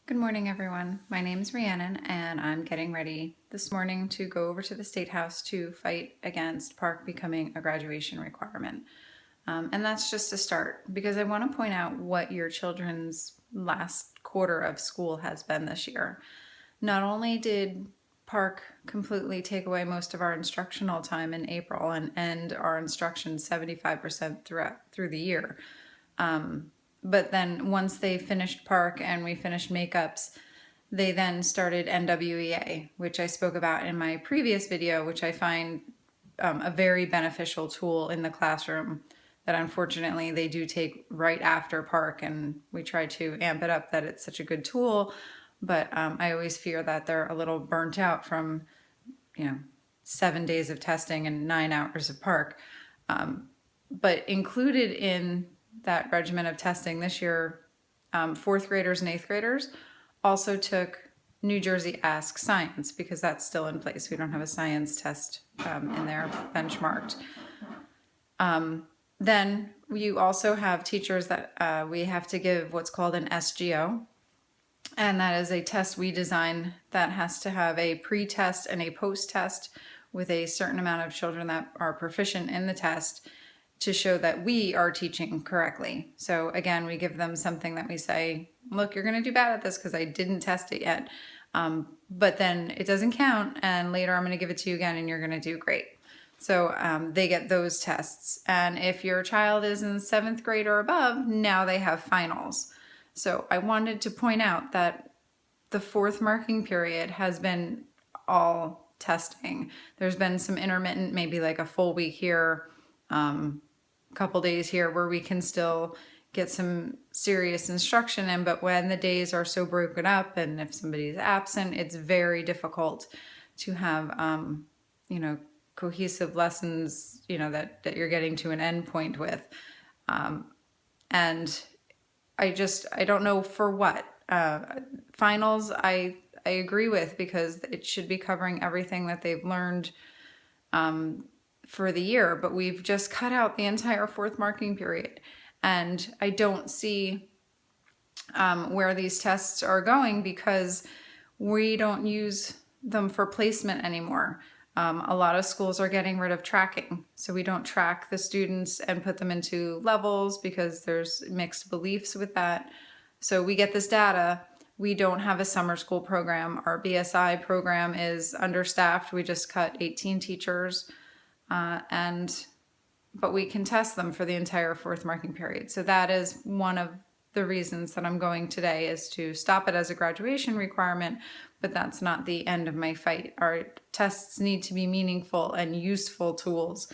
Good morning, everyone. My name is Rhiannon, and I'm getting ready this morning to go over to the State House to fight against PARCC becoming a graduation requirement. And that's just a start, because I want to point out what your children's last quarter of school has been this year. Not only did PARCC completely take away most of our instructional time in April and end our instruction 75% through the year, but then once they finished PARCC and we finished makeups, they then started NWEA, which I spoke about in my previous video, which I find a very beneficial tool in the classroom that unfortunately they do take right after PARCC, and we try to amp it up that it's such a good tool, but I always fear that they're a little burnt out from 7 days of testing and 9 hours of PARCC. But included in that regimen of testing this year, fourth graders and eighth graders also took New Jersey Ask Science, because that's still in place. We don't have a science test in there benchmarked. Then you also have teachers that we have to give what's called an SGO, and that is a test we design that has to have a pre-test and a post-test with a certain amount of children that are proficient in the test to show that we are teaching correctly. So again, we give them something that we say, look, you're going to do bad at this because I didn't test it yet. But then it doesn't count, and later I'm going to give it to you again and you're going to do great. So they get those tests. And if your child is in 7th grade or above, now they have finals. So I wanted to point out that the 4th marking period has been all testing. There's been some intermittent, maybe like a full week here, couple days here where we can still get some serious instruction in, but when the days are so broken up and if somebody's absent, it's very difficult to have cohesive lessons that you're getting to an end point with. And I don't know for what. Finals I agree with, because it should be covering everything that they've learned for the year, but we've just cut out the entire 4th marking period. And I don't see where these tests are going, because we don't use them for placement anymore. A lot of schools are getting rid of tracking. So we don't track the students and put them into levels, because there's mixed beliefs with that. So we get this data. We don't have a summer school program. Our BSI program is understaffed. We just cut 18 teachers. But we can test them for the entire 4th marking period. So that is one of the reasons that I'm going today, is to stop it as a graduation requirement, but that's not the end of my fight. Our tests need to be meaningful and useful tools,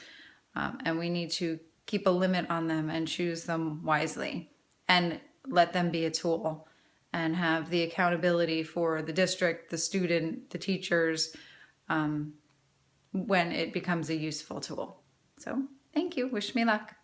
and we need to keep a limit on them and choose them wisely and let them be a tool, and have the accountability for the district, the student, the teachers, when it becomes a useful tool. So thank you. Wish me luck.